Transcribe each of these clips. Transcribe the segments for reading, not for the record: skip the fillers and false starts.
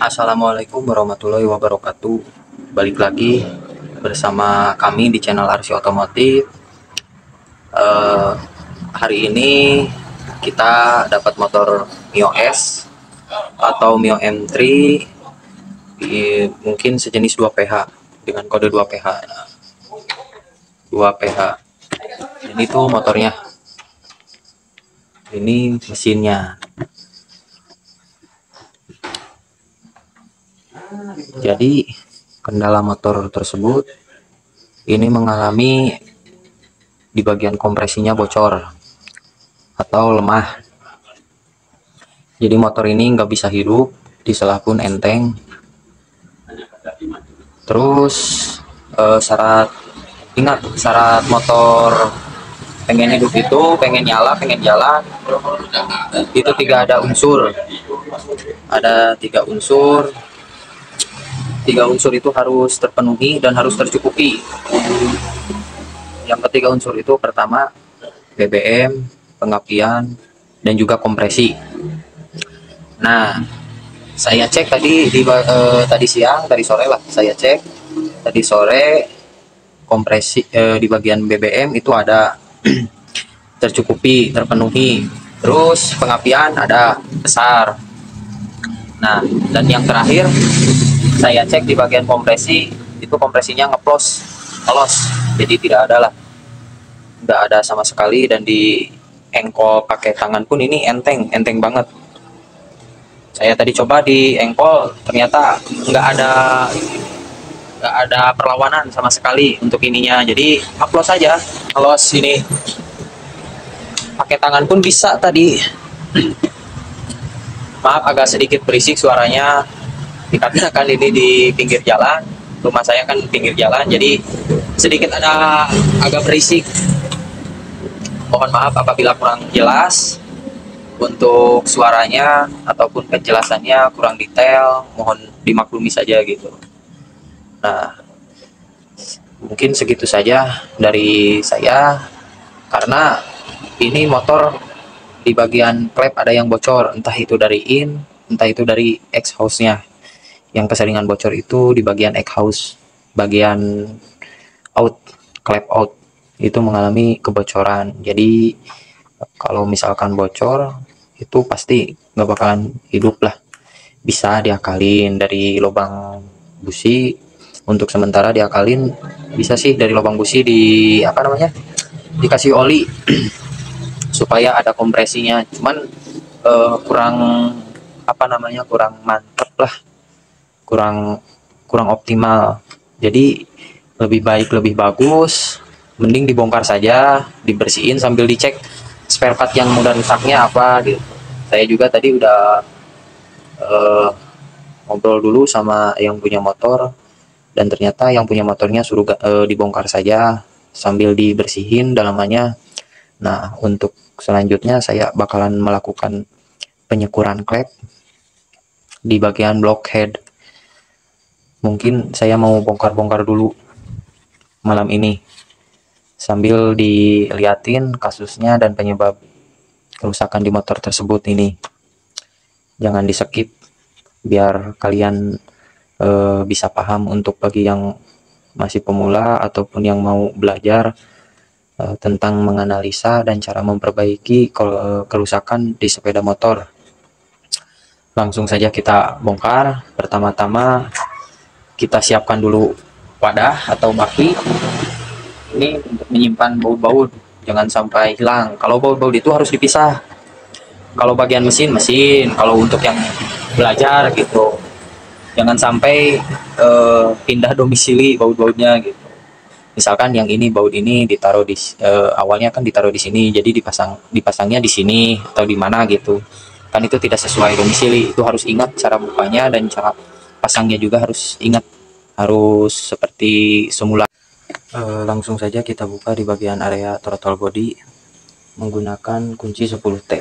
Assalamualaikum warahmatullahi wabarakatuh. Balik lagi bersama kami di channel Arsi Otomotif. Hari ini kita dapat motor Mio S atau Mio M3, mungkin sejenis 2PH dengan kode 2PH. 2PH. Ini tuh motornya. Ini mesinnya. Jadi kendala motor tersebut ini mengalami di bagian kompresinya bocor atau lemah. Jadi motor ini nggak bisa hidup di sela pun enteng. Terus syarat motor pengen hidup itu, pengen nyala, pengen jalan, itu ada tiga unsur. Tiga unsur itu harus terpenuhi dan harus tercukupi. Yang ketiga unsur itu pertama BBM, pengapian, dan juga kompresi. Nah, saya cek tadi siang, tadi sore lah saya cek. Tadi sore kompresi di bagian BBM itu ada tercukupi, terpenuhi. Terus pengapian ada besar. Nah, dan yang terakhir saya cek di bagian kompresi itu kompresinya ngeplos, polos, jadi tidak ada sama sekali. Dan di engkol pakai tangan pun ini enteng banget. Saya tadi coba di engkol ternyata nggak ada perlawanan sama sekali untuk ininya, jadi ngeplos saja, polos. Ini pakai tangan pun bisa tadi. Maaf agak sedikit berisik suaranya, dikarenakan ini di pinggir jalan, rumah saya kan pinggir jalan, jadi sedikit ada agak berisik. Mohon maaf apabila kurang jelas untuk suaranya ataupun kejelasannya kurang detail, mohon dimaklumi saja gitu. Nah, mungkin segitu saja dari saya, karena ini motor di bagian klep ada yang bocor, entah itu dari entah itu dari exhaust-nya. Yang keseringan bocor itu di bagian exhaust, bagian out, klep out itu mengalami kebocoran. Jadi kalau misalkan bocor itu pasti nggak bakalan hidup lah. Bisa diakalin dari lubang busi, untuk sementara diakalin bisa sih dari lubang busi dikasih oli supaya ada kompresinya. Cuman kurang kurang mantep lah, kurang optimal. Jadi lebih bagus mending dibongkar saja, dibersihin sambil dicek spare part yang mudah rusaknya apa gitu. Saya juga tadi udah ngobrol dulu sama yang punya motor, dan ternyata yang punya motornya suruh dibongkar saja sambil dibersihin dalamannya. Nah, untuk selanjutnya saya bakalan melakukan penyekuran klep di bagian blockhead. Mungkin saya mau bongkar-bongkar dulu malam ini sambil diliatin kasusnya dan penyebab kerusakan di motor tersebut ini. Jangan di skip biar kalian bisa paham, untuk bagi yang masih pemula ataupun yang mau belajar tentang menganalisa dan cara memperbaiki kerusakan di sepeda motor. Langsung saja kita bongkar. Pertama-tama kita siapkan dulu wadah atau baki ini untuk menyimpan baut-baut, jangan sampai hilang. Kalau baut-baut itu harus dipisah. Kalau bagian mesin, kalau untuk yang belajar gitu, jangan sampai pindah domisili baut-bautnya gitu. Misalkan yang ini, baut ini ditaruh di awalnya kan ditaruh di sini, jadi dipasangnya di sini atau di mana gitu. Kan itu tidak sesuai domisili. Itu harus ingat cara bukanya, dan cara pasangnya juga harus ingat, harus seperti semula. Langsung saja kita buka di bagian area throttle body menggunakan kunci 10T.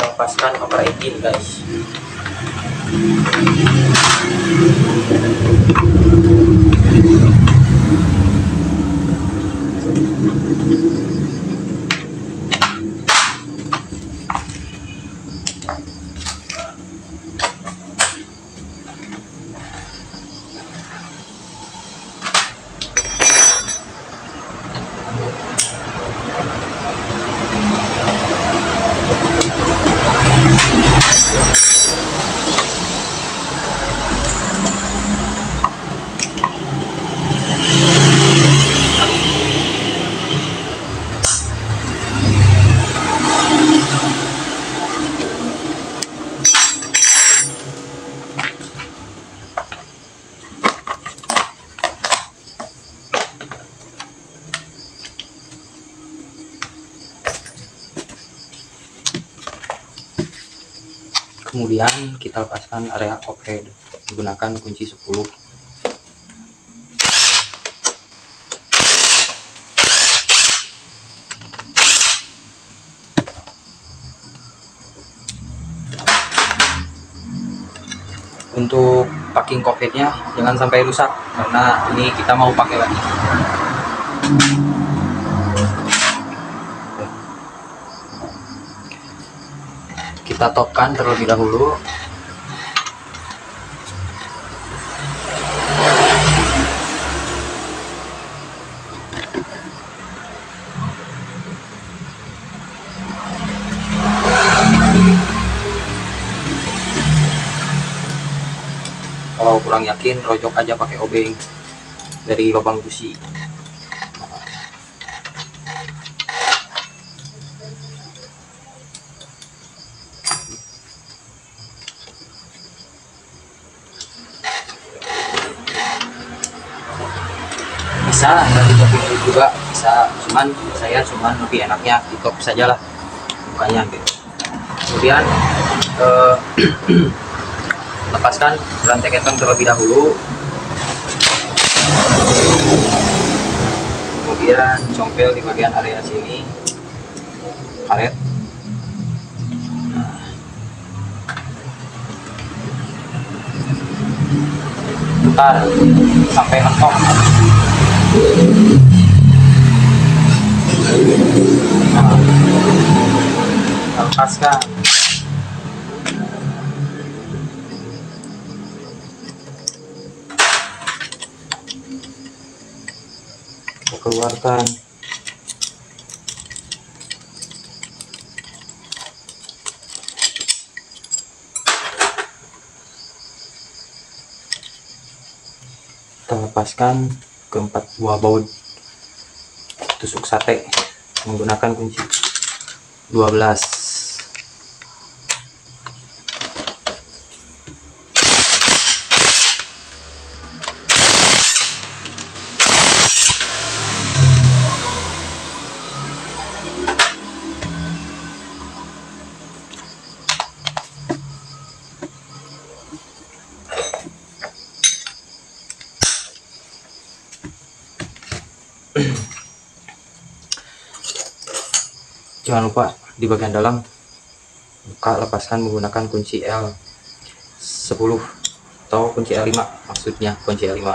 lepaskan over engine guys. Kemudian kita lepaskan area overhead menggunakan kunci 10. Untuk packing cockpitnya jangan sampai rusak karena ini kita mau pakai lagi. Kita topkan terlebih dahulu. Kalau kurang yakin, rojok aja pakai obeng dari lubang busi. Bisa nggak ditopin juga bisa, cuman saya lebih enaknya ditop saja lah mukanya gitu. Kemudian lepaskan rantai keteng terlebih dahulu, kemudian compel di bagian area sini karet. Putar sampai mentok. Nah, lepaskan. Keluarkan. Kita lepaskan keempat buah baut tusuk sate menggunakan kunci 12. Jangan lupa di bagian dalam buka lepaskan menggunakan kunci L10 atau kunci L5, maksudnya kunci L5.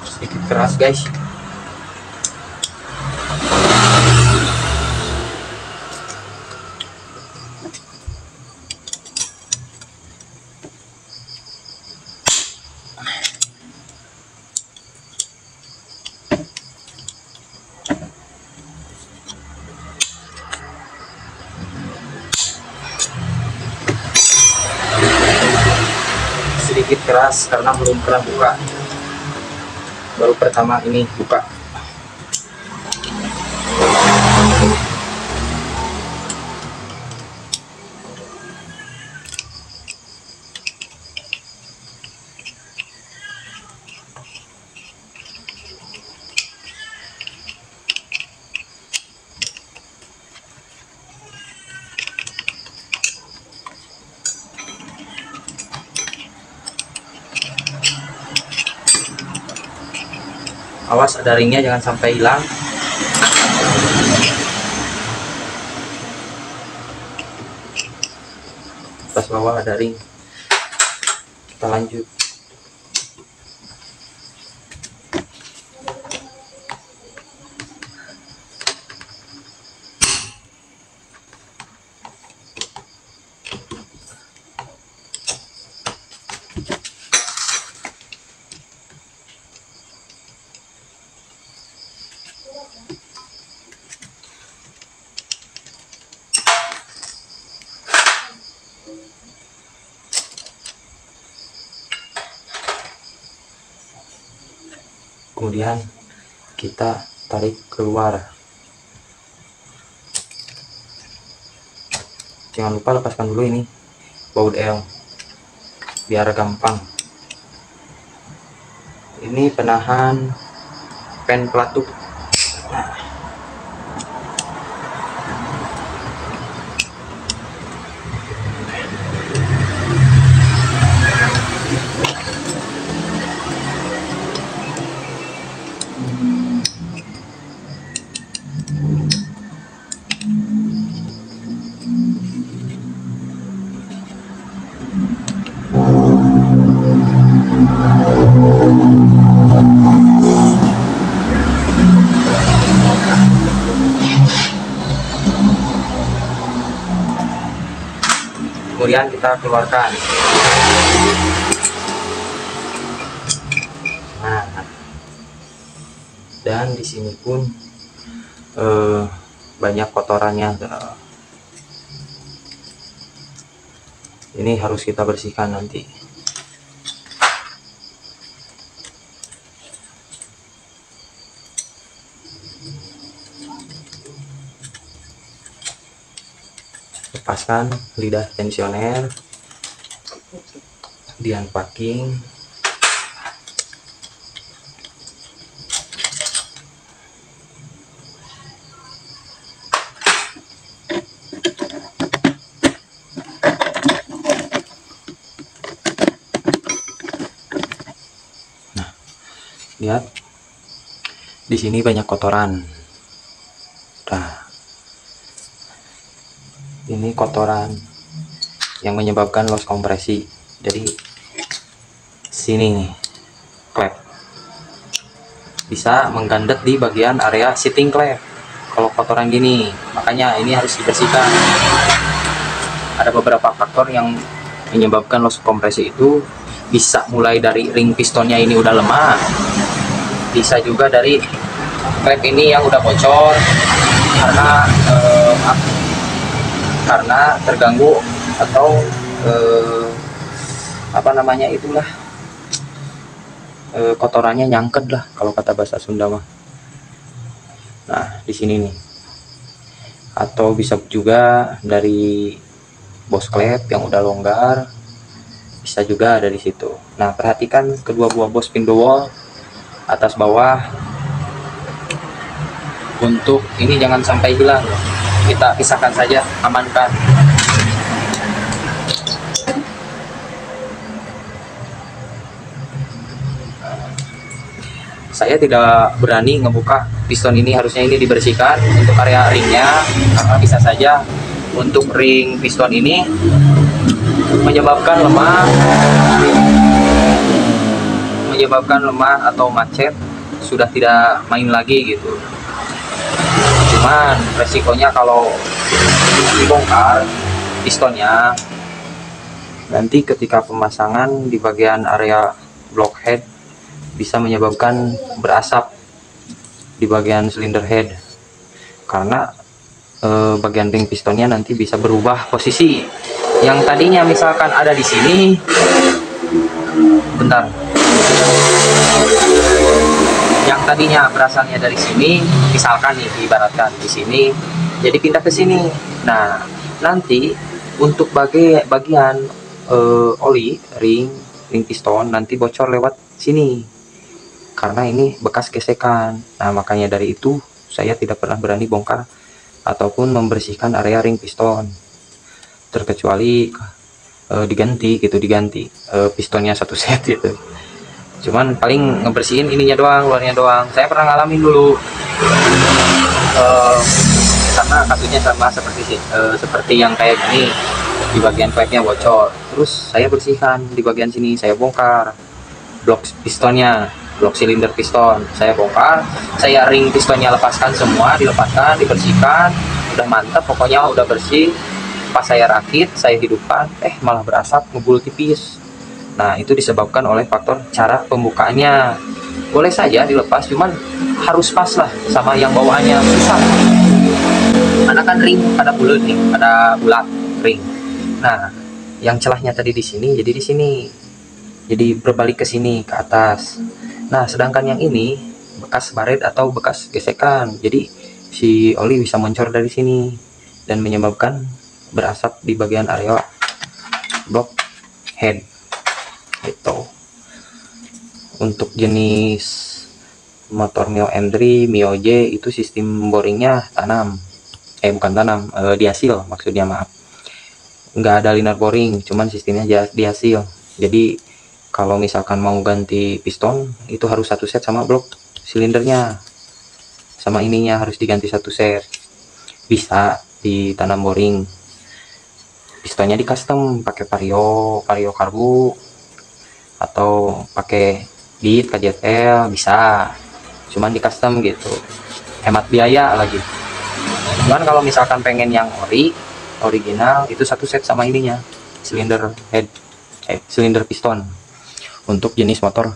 Sedikit keras guys. Sedikit keras karena belum pernah buka, baru pertama ini buka. Awas ada ringnya, jangan sampai hilang. Atas bawah ada ring. Kita lanjut. Kemudian kita tarik keluar. Jangan lupa lepaskan dulu ini baut L biar gampang. Ini penahan pen pelatuk. Kemudian kita keluarkan. Nah, dan di sini pun banyak kotorannya. Ini harus kita bersihkan nanti. Lepaskan lidah tensioner, kemudian packing. Nah, lihat di sini banyak kotoran. Nah, ini kotoran yang menyebabkan loss kompresi. Jadi sini nih klep bisa menggandet di bagian area sitting klep kalau kotoran gini, makanya ini harus dibersihkan. Ada beberapa faktor yang menyebabkan loss kompresi itu, bisa mulai dari ring pistonnya ini udah lemah, bisa juga dari klep ini yang udah bocor karena terganggu atau apa namanya itulah kotorannya nyangket lah kalau kata bahasa Sunda mah. Nah, di sini nih. Atau bisa juga dari bos klep yang udah longgar, bisa juga ada di situ. Nah, perhatikan kedua buah bos spindle wall atas bawah. Untuk ini jangan sampai hilang, kita pisahkan saja, amankan. Saya tidak berani ngebuka piston ini, harusnya ini dibersihkan untuk area ringnya, karena bisa saja untuk ring piston ini menyebabkan lemah atau macet, sudah tidak main lagi gitu. Cuman resikonya kalau dibongkar pistonnya, nanti ketika pemasangan di bagian area blockhead bisa menyebabkan berasap di bagian cylinder head, karena bagian ring pistonnya nanti bisa berubah posisi. Yang tadinya misalkan ada di sini, bentar, yang tadinya berasalnya dari sini, misalkan nih diibaratkan di sini, jadi pindah ke sini. Nah, nanti untuk bagian oli ring piston nanti bocor lewat sini, karena ini bekas gesekan. Nah, makanya dari itu saya tidak pernah berani bongkar ataupun membersihkan area ring piston, terkecuali diganti pistonnya satu set gitu. cuman paling ngebersihin ininya doang, luarnya doang. Saya pernah ngalamin dulu, eh, karena kasusnya sama seperti yang kayak gini, di bagian pipe-nya bocor. Terus saya bersihkan di bagian sini, saya bongkar blok pistonnya, blok silinder piston saya bongkar, saya ring pistonnya lepaskan semua, dilepaskan, dibersihkan, udah mantap pokoknya, udah bersih. Pas saya rakit, saya hidupkan, malah berasap, ngebul tipis. Nah, itu disebabkan oleh faktor cara pembukaannya. Boleh saja dilepas, cuman harus pas lah sama yang bawaannya, susah. Karena kan ring pada bulat nih, pada bulat ring. Nah, yang celahnya tadi di sini, jadi di sini. Jadi berbalik ke sini, ke atas. Nah, sedangkan yang ini bekas baret atau bekas gesekan. Jadi si oli bisa mencor dari sini dan menyebabkan berasap di bagian area block head. Itu untuk jenis motor Mio M3, Mio J itu sistem boringnya tanam, bukan tanam, dihasil maksudnya, maaf, nggak ada linear boring, cuman sistemnya dihasil. Jadi kalau misalkan mau ganti piston itu harus satu set sama blok silindernya, sama ininya harus diganti satu set. Bisa ditanam boring, pistonnya di custom pakai vario karbu atau pakai dit KZL bisa, cuman di custom gitu, hemat biaya lagi. Cuman kalau misalkan pengen yang original itu satu set sama ininya, silinder head, silinder piston, untuk jenis motor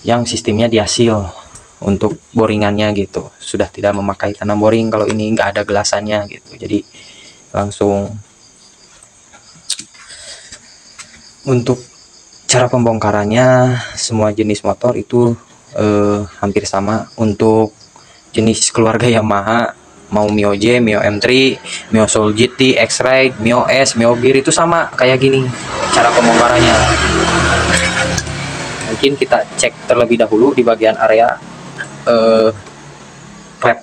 yang sistemnya dihasil. Untuk boringannya gitu sudah tidak memakai tanam boring, kalau ini nggak ada gelasannya gitu, jadi langsung. Untuk cara pembongkarannya semua jenis motor itu hampir sama. Untuk jenis keluarga Yamaha, mau Mio J, Mio M3, Mio Soul GT, X-Ride, Mio S, Mio Gear itu sama kayak gini cara pembongkarannya. Mungkin kita cek terlebih dahulu di bagian area klep.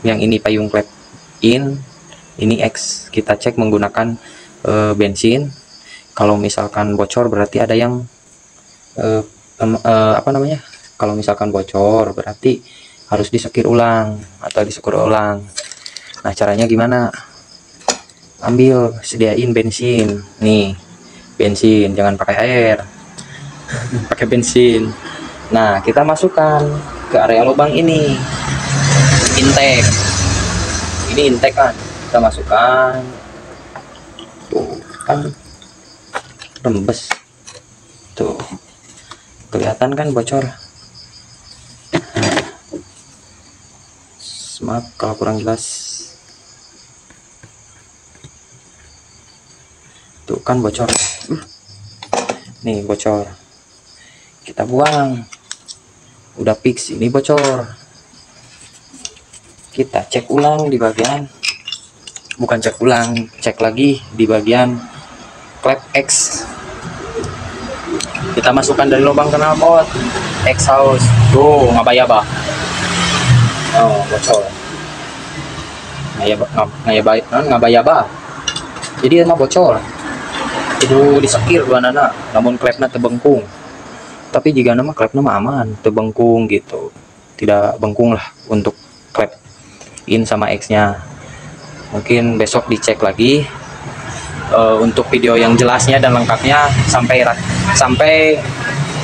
Yang ini payung klep in, ini X, kita cek menggunakan bensin. Kalau misalkan bocor berarti ada yang apa namanya, kalau misalkan bocor berarti harus disekir ulang atau disukur ulang. Nah, caranya gimana? Ambil, sediain bensin nih, bensin, jangan pakai air, pakai bensin. Nah, kita masukkan ke area lubang ini, intake. Ini intake kan, kita masukkan. Tuh kan rembes, tuh kelihatan kan bocor. Maaf kalau kurang jelas. Tuh kan bocor, nih bocor, kita buang. Udah fix ini bocor, kita cek ulang di bagian, bukan cek ulang, cek lagi di bagian klep X. Kita masukkan dari lubang knalpot exhaust. Tuh ngabayaba, oh bocor, ngabayaba. Jadi emang bocor itu disekir dua nana, namun klepnya terbengkung. Tapi jika nama klepnya mah aman, terbengkung gitu, tidak bengkung lah untuk klep in sama X nya. Mungkin besok dicek lagi untuk video yang jelasnya dan lengkapnya sampai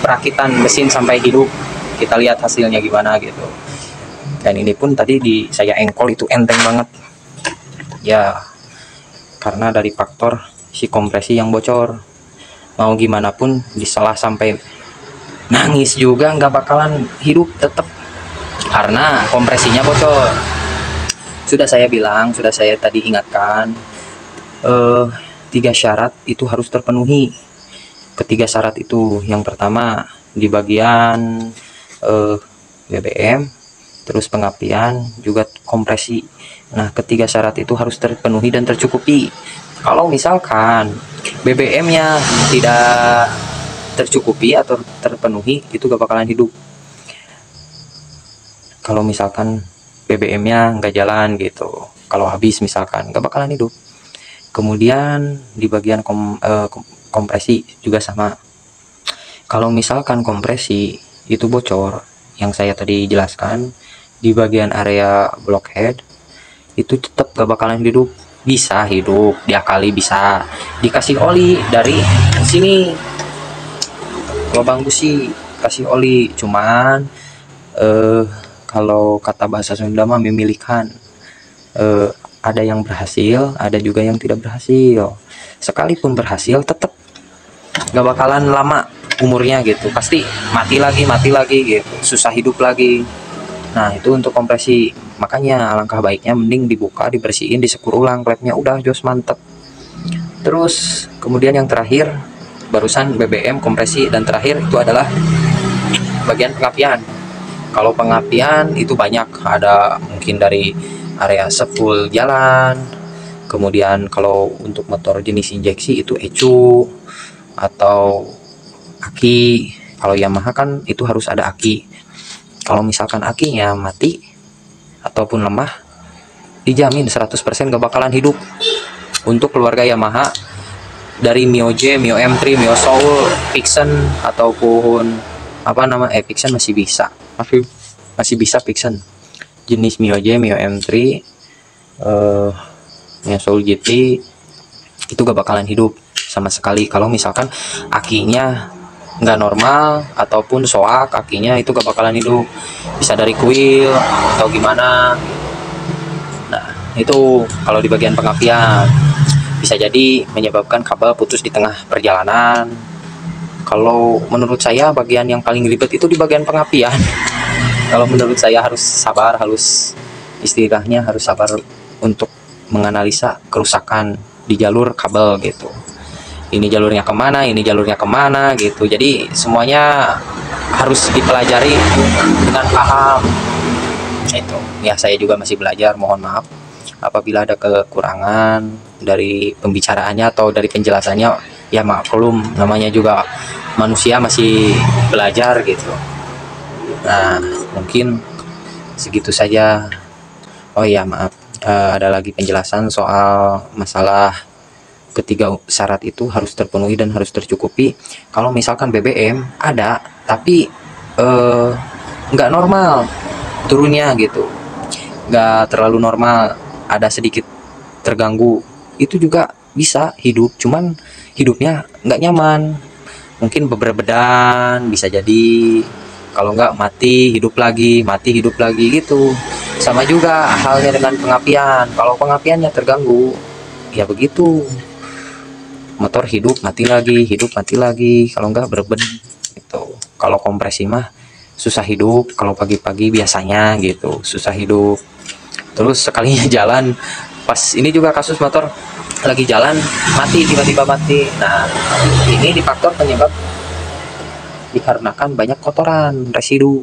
perakitan mesin sampai hidup, kita lihat hasilnya gimana gitu. Dan ini pun tadi saya engkol itu enteng banget ya, karena dari faktor si kompresi yang bocor. Mau gimana pun disalah sampai nangis juga nggak bakalan hidup tetap, karena kompresinya bocor. Sudah saya bilang, sudah saya tadi ingatkan, 3 syarat itu harus terpenuhi. Ketiga syarat itu, yang pertama di bagian BBM, terus pengapian, juga kompresi. Nah, ketiga syarat itu harus terpenuhi dan tercukupi. Kalau misalkan BBM-nya tidak tercukupi atau terpenuhi, itu gak bakalan hidup. Kalau misalkan BBM-nya nggak jalan gitu, kalau habis misalkan, gak bakalan hidup. Kemudian di bagian kompresi juga sama. Kalau misalkan kompresi itu bocor, yang saya tadi jelaskan di bagian area blockhead itu tetap gak bakalan hidup. Bisa hidup, diakali bisa, dikasih oli dari sini, lubang busi kasih oli. Cuman kalau kata bahasa Sunda mah memilihkan, ada yang berhasil, ada juga yang tidak berhasil. Sekalipun berhasil tetap gak bakalan lama umurnya gitu, pasti mati lagi gitu, susah hidup lagi. Nah itu untuk kompresi, makanya alangkah baiknya mending dibuka, dibersihin, disekur ulang klepnya, udah jos mantep. Terus kemudian yang terakhir, barusan BBM, kompresi, dan terakhir itu adalah bagian pengapian. Kalau pengapian itu banyak, ada mungkin dari area sepul jalan, kemudian kalau untuk motor jenis injeksi itu ecu atau aki. Kalau Yamaha kan itu harus ada aki. Kalau misalkan akinya mati ataupun lemah, dijamin 100% gak bakalan hidup. Untuk keluarga Yamaha dari Mio J, Mio M3, Mio Soul, Vixen ataupun apa nama Vixen masih bisa, masih bisa Vixen jenis Mio J, Mio M3, Mio Soul GT itu gak bakalan hidup sama sekali. Kalau misalkan akinya nggak normal ataupun soak, akinya itu gak bakalan hidup. Bisa dari kuil atau gimana. Nah itu kalau di bagian pengapian bisa jadi menyebabkan kabel putus di tengah perjalanan. Kalau menurut saya bagian yang paling ribet itu di bagian pengapian. Kalau menurut saya harus sabar, istilahnya harus sabar untuk menganalisa kerusakan di jalur kabel gitu. Ini jalurnya kemana, ini jalurnya kemana gitu. Jadi semuanya harus dipelajari dengan paham. Itu ya, saya juga masih belajar, mohon maaf apabila ada kekurangan dari pembicaraannya atau dari penjelasannya, ya maklum, namanya juga manusia masih belajar gitu. Nah mungkin segitu saja. Oh ya maaf, ada lagi penjelasan soal masalah ketiga syarat itu harus terpenuhi dan harus tercukupi. Kalau misalkan BBM ada tapi nggak normal turunnya gitu, nggak terlalu normal, ada sedikit terganggu, itu juga bisa hidup, cuman hidupnya nggak nyaman, mungkin beberbedan bisa jadi. Kalau nggak mati hidup lagi, mati hidup lagi gitu. Sama juga halnya dengan pengapian, kalau pengapiannya terganggu ya begitu, motor hidup mati lagi, kalau enggak berben gitu. Kalau kompresi mah susah hidup, kalau pagi-pagi biasanya gitu susah hidup. Terus sekalinya jalan, pas ini juga kasus motor lagi jalan mati, tiba-tiba mati. Nah ini di faktor penyebab dikarenakan banyak kotoran residu,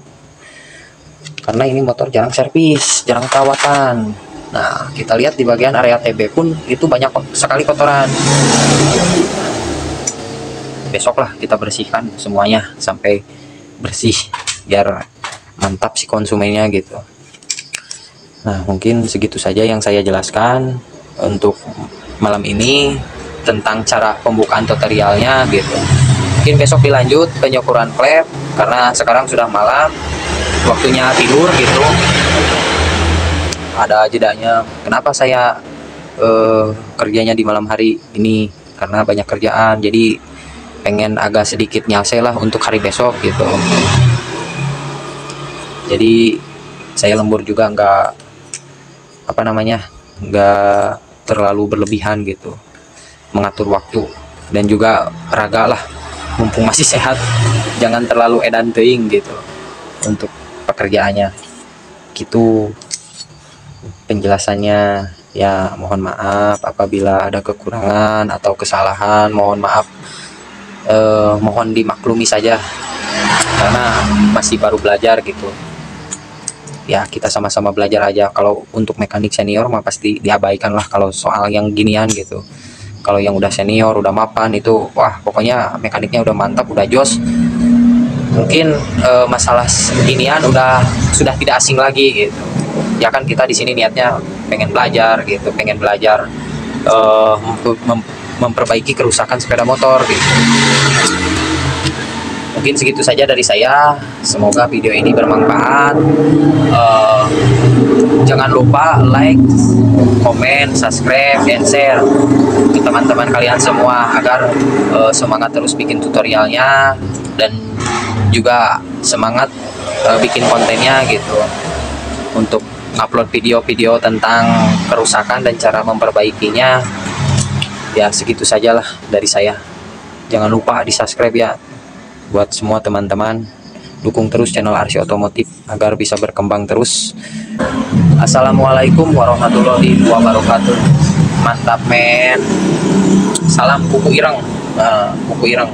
karena ini motor jarang servis, jarang perawatan. Nah kita lihat di bagian area TB pun itu banyak sekali kotoran. Besoklah kita bersihkan semuanya sampai bersih biar mantap si konsumennya gitu. Nah mungkin segitu saja yang saya jelaskan untuk malam ini tentang cara pembukaan tutorialnya gitu. Mungkin besok dilanjut penyukuran klep karena sekarang sudah malam, waktunya tidur gitu. Ada jedanya. Kenapa saya kerjanya di malam hari ini? Karena banyak kerjaan, jadi pengen agak sedikit nyase lah untuk hari besok gitu. Jadi saya lembur juga, nggak terlalu berlebihan gitu, mengatur waktu dan juga raga lah, mumpung masih sehat, jangan terlalu edan teuing gitu untuk pekerjaannya gitu. Penjelasannya ya, mohon maaf apabila ada kekurangan atau kesalahan, mohon maaf, mohon dimaklumi saja karena masih baru belajar gitu ya. Kita sama-sama belajar aja. Kalau untuk mekanik senior mah pasti diabaikan lah kalau soal yang ginian gitu. Kalau yang udah senior, udah mapan itu wah pokoknya mekaniknya udah mantap, udah jos. Mungkin masalah ginian sudah tidak asing lagi gitu. Ya kan kita di sini niatnya pengen belajar gitu, memperbaiki kerusakan sepeda motor gitu. Mungkin segitu saja dari saya. Semoga video ini bermanfaat. Jangan lupa like, komen, subscribe, dan share ke teman-teman kalian semua agar semangat terus bikin tutorialnya dan juga semangat bikin kontennya gitu, untuk upload video-video tentang kerusakan dan cara memperbaikinya. Ya segitu sajalah dari saya. Jangan lupa di subscribe ya buat semua teman-teman. Dukung terus channel Arsy Otomotif agar bisa berkembang terus. Assalamualaikum warahmatullahi wabarakatuh. Mantap men. Salam kuku ireng. Kuku ireng.